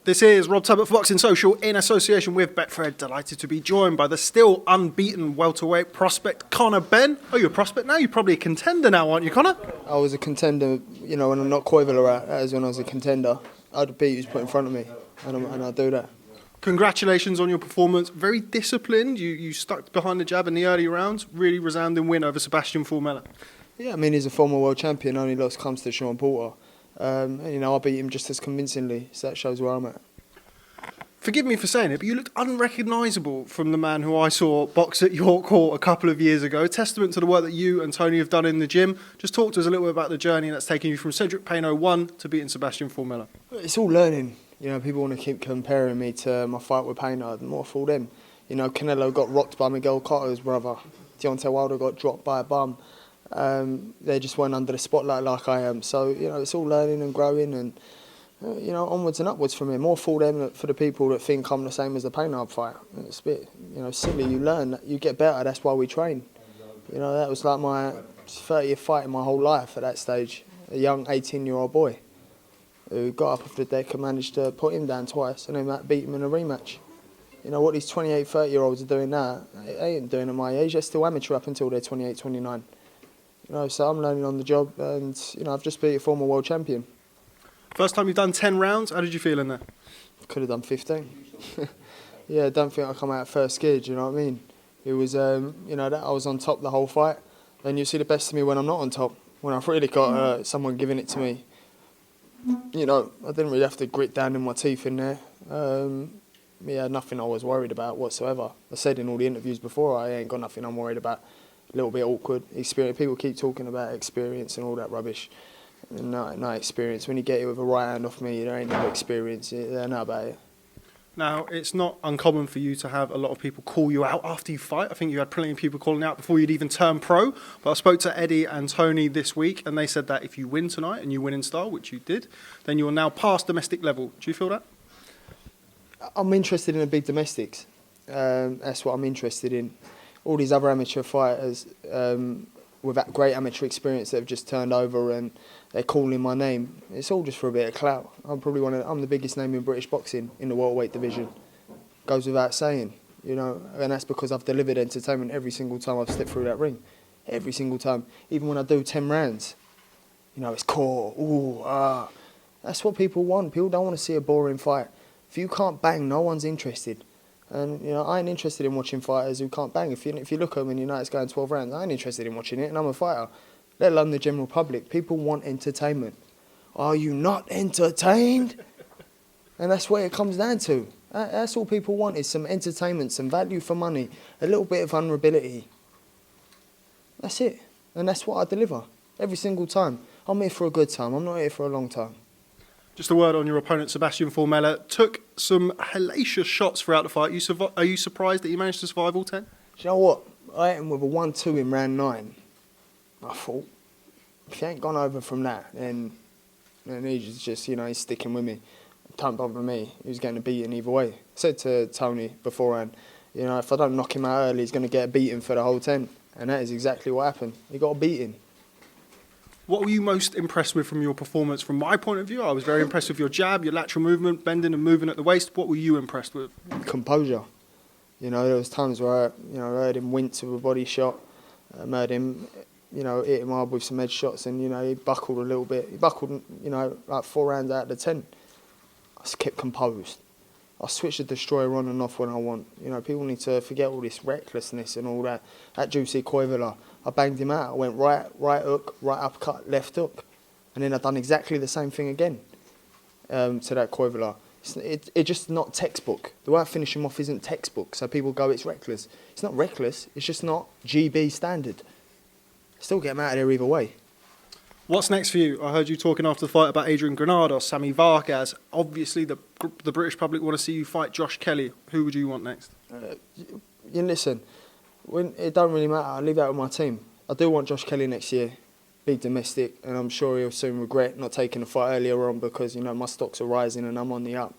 This is Rob Tebbutt for Boxing Social in association with Betfred. Delighted to be joined by the still unbeaten welterweight prospect Conor Benn. Oh, you're a prospect now? You're probably a contender now, aren't you, Conor? I was a contender, when I knocked Koivula out. That was when I was a contender. I'd beat who's put in front of me, and I do that. Congratulations on your performance. Very disciplined. You stuck behind the jab in the early rounds. Really resounding win over Sebastian Formella. Yeah, I mean, he's a former world champion. Only lost comes to Sean Porter. I beat him just as convincingly, so that shows where I'm at. Forgive me for saying it, but you looked unrecognisable from the man who I saw box at York Hall a couple of years ago. Testament to the work that you and Tony have done in the gym. Just talk to us a little bit about the journey that's taken you from Cedric Payne 01 to beating Sebastian Formella. It's all learning. People want to keep comparing me to my fight with Payne. More for them. Canelo got rocked by Miguel Cotto's brother. Deontay Wilder got dropped by a bum. They just weren't under the spotlight like I am. So, it's all learning and growing and, onwards and upwards from here. More for them than for the people that think I'm the same as the Payne fight. It's a bit, silly. You learn, you get better. That's why we train. That was like my 30th fight in my whole life at that stage. A young 18-year-old boy who got up off the deck and managed to put him down twice and then beat him in a rematch. What these 28, 30-year-olds are doing now, they ain't doing at my age. They're still amateur up until they're 28, 29. So I'm learning on the job and, I've just beat a former world champion. First time you've done 10 rounds, how did you feel in there? Could have done 15. Yeah, I don't think I come out first scared, you know what I mean? It was, that I was on top the whole fight. And you see the best of me when I'm not on top, when I've really got someone giving it to me. I didn't really have to grit down in my teeth in there. Nothing I was worried about whatsoever. I said in all the interviews before, I ain't got nothing I'm worried about. A little bit awkward experience. People keep talking about experience and all that rubbish. No experience. When you get it with a right hand off me, there ain't no experience. They know about it. Now, it's not uncommon for you to have a lot of people call you out after you fight. I think you had plenty of people calling out before you'd even turn pro. But I spoke to Eddie and Tony this week, and they said that if you win tonight and you win in style, which you did, then you're now past domestic level. Do you feel that? I'm interested in the big domestics. That's what I'm interested in. All these other amateur fighters with that great amateur experience that have just turned over and they're calling my name. It's all just for a bit of clout. I'm the biggest name in British boxing in the welterweight division. Goes without saying, and that's because I've delivered entertainment every single time I've stepped through that ring. Every single time. Even when I do 10 rounds. It's core, That's what people want. People don't want to see a boring fight. If you can't bang, no one's interested. And, I ain't interested in watching fighters who can't bang. If you look at them and it's going 12 rounds, I ain't interested in watching it, and I'm a fighter. Let alone the general public. People want entertainment. Are you not entertained? And that's what it comes down to. That's all people want is some entertainment, some value for money, a little bit of vulnerability. That's it. And that's what I deliver every single time. I'm here for a good time. I'm not here for a long time. Just a word on your opponent, Sebastian Formella. Took some hellacious shots throughout the fight. Are you surprised that he managed to survive all 10? Do you know what? I hit him with a 1-2 in round 9. I thought, if he ain't gone over from that, then he's just, he's sticking with me. Don't bother me. He was getting a beating either way. I said to Tony beforehand, if I don't knock him out early, he's going to get a beating for the whole 10. And that is exactly what happened. He got a beating. What were you most impressed with from your performance? From my point of view, I was very impressed with your jab, your lateral movement, bending and moving at the waist. What were you impressed with? Composure. There was times where I heard him wince with a body shot. I heard him, hit him hard with some head shots, and he buckled a little bit. He buckled, like 4 rounds out of the 10. I just kept composed. I switch the destroyer on and off when I want. People need to forget all this recklessness and all that. That juicy Koivula, I banged him out. I went right hook, right uppercut, left hook. And then I've done exactly the same thing again to that Koivula. It's just not textbook. The way I finish him off isn't textbook. So people go, it's reckless. It's not reckless. It's just not GB standard. Still get him out of there either way. What's next for you? I heard you talking after the fight about Adrian Granados, Sammy Vargas. Obviously, the British public want to see you fight Josh Kelly. Who would you want next? Listen, it don't really matter. I leave that with my team. I do want Josh Kelly next year, big domestic, and I'm sure he'll soon regret not taking the fight earlier on because, my stocks are rising and I'm on the up.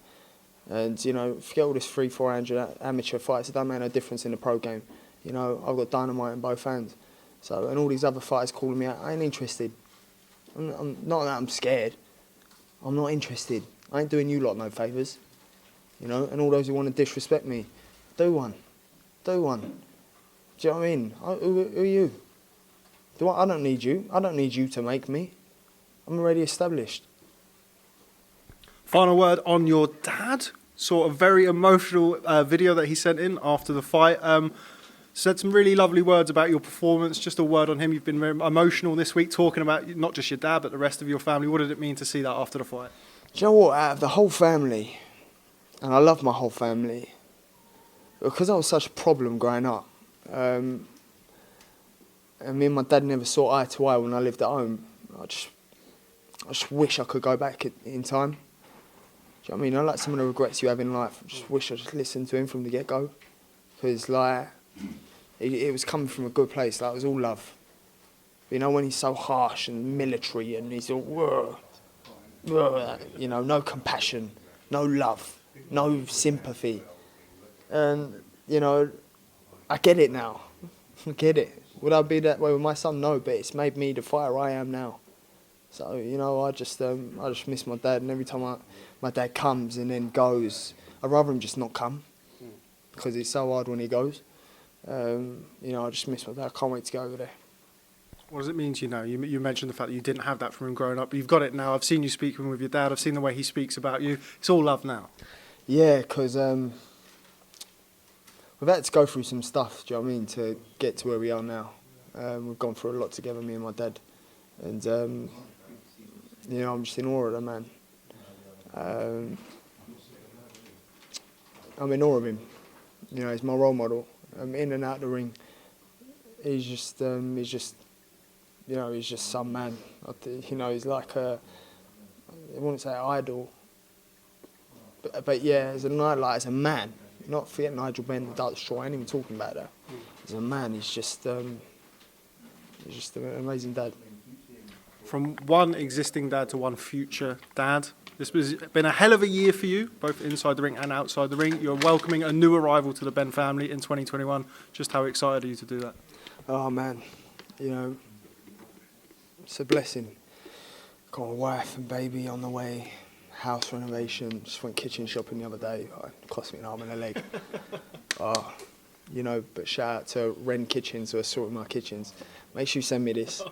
And, forget all this 300-400 amateur fights. It don't make no difference in the pro game. I've got dynamite in both hands. So, and all these other fighters calling me out, I ain't interested. I'm not that I'm scared. I'm not interested. I ain't doing you lot no favours. you know, and all those who want to disrespect me, do one. Do one. Do you know what I mean? Who are you? I don't need you. I don't need you to make me. I'm already established. Final word on your dad. Saw a very emotional video that he sent in after the fight. Said some really lovely words about your performance. Just a word on him. You've been very emotional this week, talking about not just your dad, but the rest of your family. What did it mean to see that after the fight? Do you know what? Out of the whole family, and I love my whole family, because I was such a problem growing up, and me and my dad never saw eye to eye when I lived at home. I just wish I could go back in time. Do you know what I mean? I like some of the regrets you have in life. I just wish I just listened to him from the get-go. Because, like, it was coming from a good place. Like, it was all love. You know, when he's so harsh and military and he's all, you know, no compassion, no love, no sympathy. And, you know, I get it now. I get it. Would I be that way with my son? No, but it's made me the fighter I am now. So, you know, I just miss my dad. And every time my dad comes and then goes, I'd rather him just not come. Because it's so hard when he goes. You know, I just miss my dad. I can't wait to go over there. What does it mean to you now? You mentioned the fact that you didn't have that from him growing up, but you've got it now. I've seen you speaking with your dad. I've seen the way he speaks about you. It's all love now. Yeah, because we've had to go through some stuff, do you know what I mean, to get to where we are now. We've gone through a lot together, me and my dad. And, you know, I'm just in awe of the man. I'm in awe of him. You know, he's my role model. In and out the ring. He's just, you know, he's just some man. You know, he's like I wouldn't say idol. But yeah, as a man, not forget Nigel'S, the Dark Destroyer, I ain't even talking about that. As a man, he's just an amazing dad. From one existing dad to one future dad, this has been a hell of a year for you, both inside the ring and outside the ring. You're welcoming a new arrival to the Benn family in 2021. Just how excited are you to do that? Oh man, you know, it's a blessing. Got a wife and baby on the way, house renovation, just went kitchen shopping the other day. It cost me an arm and a leg. You know, but shout out to Wren Kitchens who are sorting my kitchens. Make sure you send me this.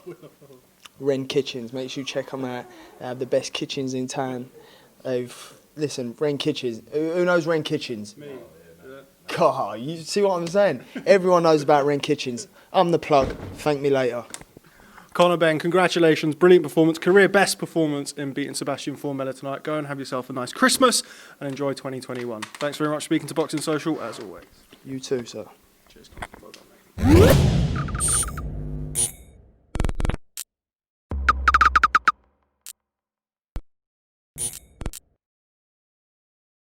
Wren Kitchens, make sure you check them out. They have the best kitchens in town. Listen, Wren Kitchens. Who knows Wren Kitchens? Me. God, you see what I'm saying? Everyone knows about Wren Kitchens. I'm the plug. Thank me later. Conor Benn, congratulations. Brilliant performance. Career best performance in beating Sebastian Formella tonight. Go and have yourself a nice Christmas and enjoy 2021. Thanks very much for speaking to Boxing Social, as always. You too, sir. Cheers. Well done, mate.